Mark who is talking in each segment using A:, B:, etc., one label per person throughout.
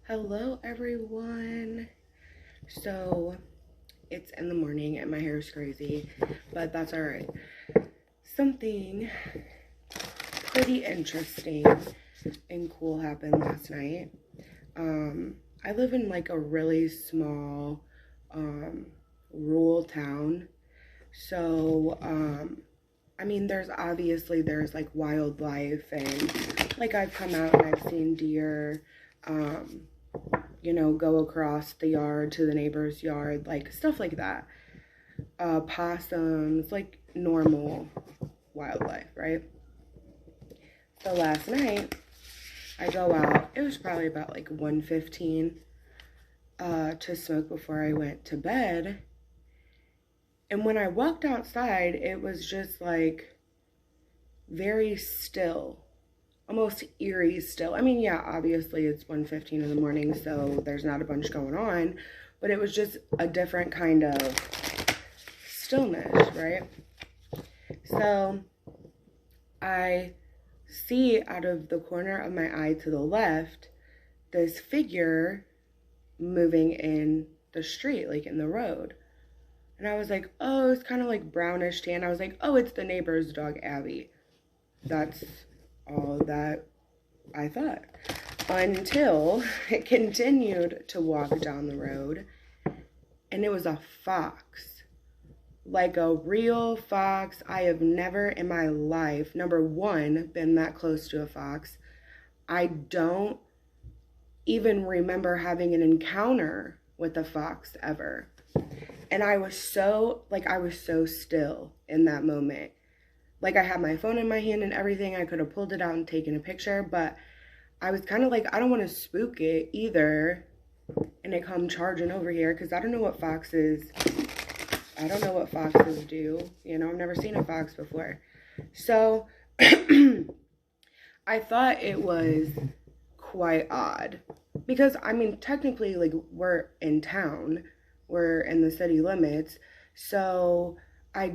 A: Hello everyone. So it's in the morning and my hair is crazy, but that's all right. Something pretty interesting and cool happened last night. I live in like a really small rural town. So I mean there's like wildlife, and like I've come out and I've seen deer go across the yard to the neighbor's yard, like stuff like that. Possums, like normal wildlife, right? So last night I go out, it was probably about like 1:15 to smoke before I went to bed. And when I walked outside, it was just like very still. Almost eerie still. I mean, yeah, obviously it's 1:15 in the morning, so there's not a bunch going on, but it was just a different kind of stillness, right? So I see out of the corner of my eye to the left this figure moving in the street, like in the road. And I was like, oh, it's kind of like brownish tan. I was like, oh, it's the neighbor's dog, Abby. That's all that I thought, until it continued to walk down the road, and it was a fox, like a real fox. I have never in my life, number one, been that close to a fox. I don't even remember having an encounter with a fox ever. And I was so still in that moment. Like, I had my phone in my hand and everything. I could have pulled it out and taken a picture, but I was kind of like, I don't want to spook it either and it come charging over here, because I don't know what foxes do. I've never seen a fox before. So I thought it was quite odd, because I mean, technically, like, we're in town, we're in the city limits, so I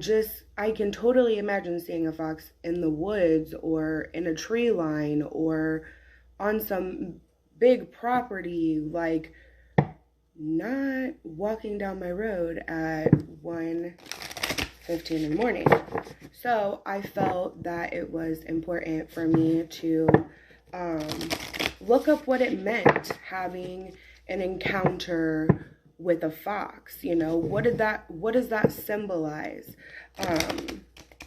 A: can totally imagine seeing a fox in the woods or in a tree line or on some big property, like not walking down my road at 1:15 in the morning. So I felt that it was important for me to look up what it meant having an encounter with a fox. What does that symbolize?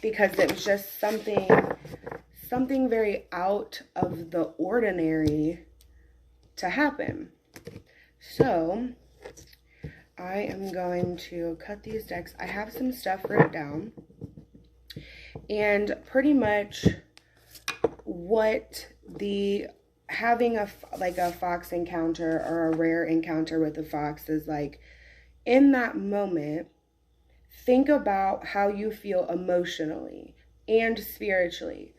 A: Because it was just something very out of the ordinary to happen. So I am going to cut these decks. I have some stuff written down, and pretty much what having a fox encounter or a rare encounter with a fox is like. In that moment, think about how you feel emotionally and spiritually.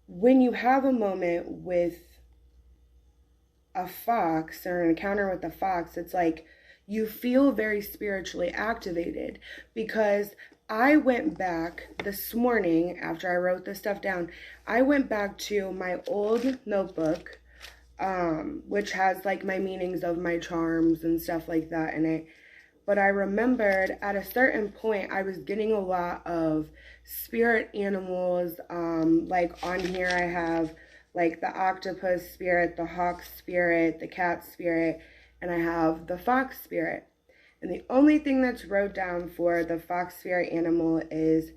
A: When you have a moment with a fox or an encounter with a fox, it's like you feel very spiritually activated, because I went back this morning after I wrote this stuff down. I went back to my old notebook, which has like my meanings of my charms and stuff like that in it. But I remembered at a certain point I was getting a lot of spirit animals. Like on here I have like the octopus spirit, the hawk spirit, the cat spirit, and I have the fox spirit. And the only thing that's wrote down for the fox spirit animal is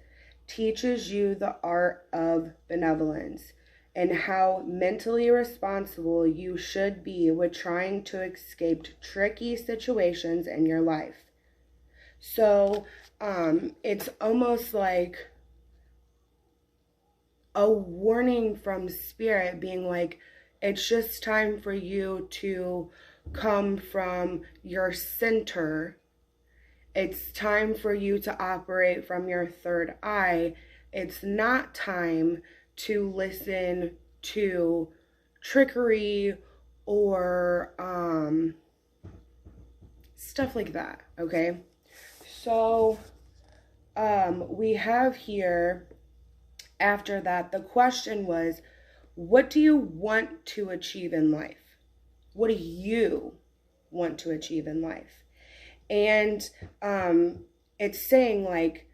A: teaches you the art of benevolence and how mentally responsible you should be with trying to escape tricky situations in your life. So it's almost like a warning from spirit being like, it's just time for you to come from your center. It's time for you to operate from your third eye. It's not time to listen to trickery or stuff like that, okay? So we have here, after that, the question was, what do you want to achieve in life? What do you want to achieve in life? And it's saying like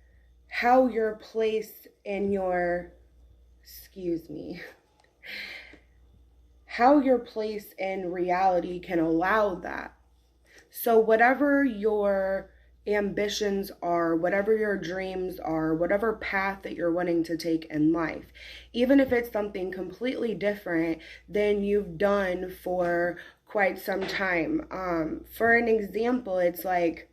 A: how you're placed in your, how you're placed in reality can allow that. So whatever your ambitions are, whatever your dreams are, whatever path that you're wanting to take in life, even if it's something completely different than you've done for quite some time. For an example, it's like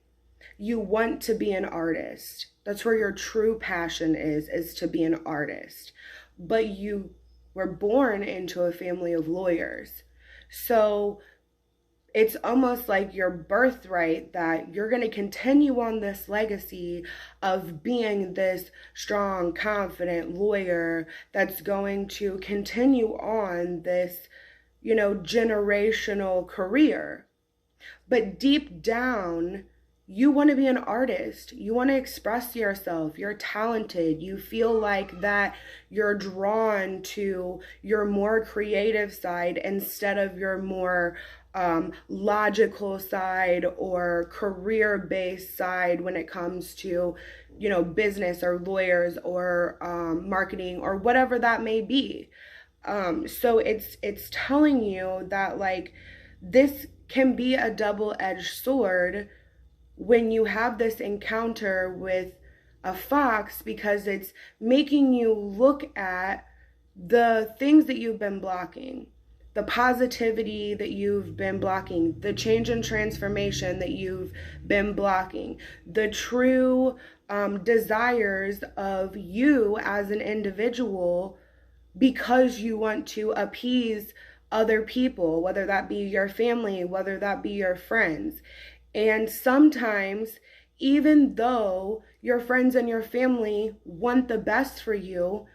A: you want to be an artist. That's where your true passion is to be an artist. But you were born into a family of lawyers. So it's almost like your birthright that you're going to continue on this legacy of being this strong, confident lawyer that's going to continue on this, you know, generational career. But deep down, you want to be an artist. You want to express yourself. You're talented. You feel like that you're drawn to your more creative side instead of your more logical side or career-based side when it comes to, you know, business or lawyers or marketing or whatever that may be. So it's telling you that like this can be a double-edged sword when you have this encounter with a fox, because it's making you look at the things that you've been blocking, the positivity that you've been blocking, the change and transformation that you've been blocking, the true desires of you as an individual, because you want to appease other people, whether that be your family, whether that be your friends. And sometimes, even though your friends and your family want the best for you,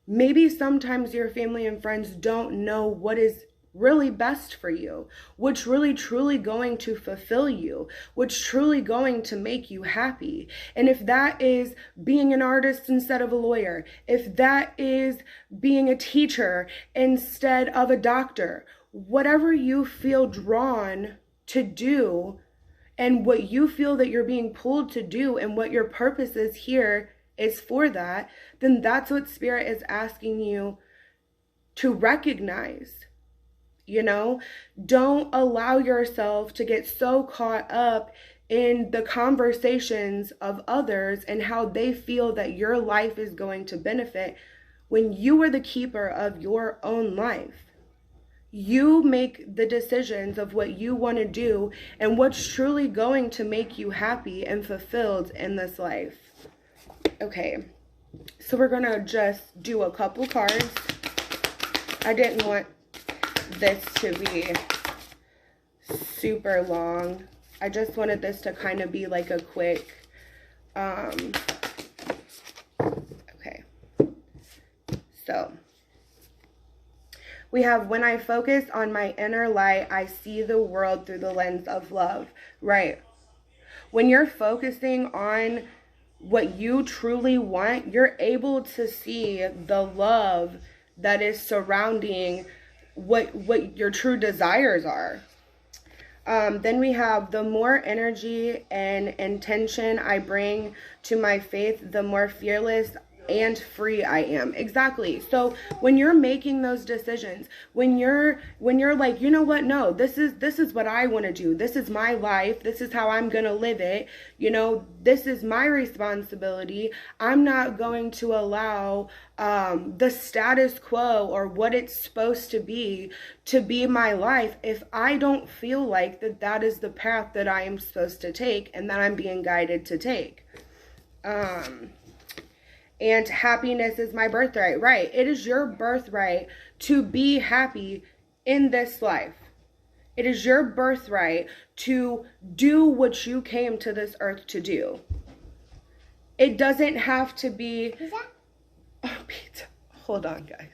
A: maybe sometimes your family and friends don't know what is really best for you, what's really truly going to fulfill you, what's truly going to make you happy. And if that is being an artist instead of a lawyer, if that is being a teacher instead of a doctor, whatever you feel drawn to do, and what you feel that you're being pulled to do and what your purpose is here is for that, then that's what Spirit is asking you to recognize. You know, don't allow yourself to get so caught up in the conversations of others and how they feel that your life is going to benefit when you are the keeper of your own life. You make the decisions of what you want to do and what's truly going to make you happy and fulfilled in this life. Okay, so we're going to just do a couple cards. I didn't want this to be super long. I just wanted this to kind of be like a quick, okay, so we have, when I focus on my inner light, I see the world through the lens of love, right? When you're focusing on what you truly want, you're able to see the love that is surrounding what your true desires are. Then we have, the more energy and intention I bring to my faith, the more fearless and free I am. Exactly. So when you're making those decisions, when you're like, you know what, no, this is what I want to do. This is my life. This is how I'm going to live it. You know, this is my responsibility. I'm not going to allow the status quo or what it's supposed to be my life if I don't feel like that is the path that I am supposed to take and that I'm being guided to take. And happiness is my birthright. Right. It is your birthright to be happy in this life. It is your birthright to do what you came to this earth to do. It doesn't have to be... Oh, pizza. Hold on, guys.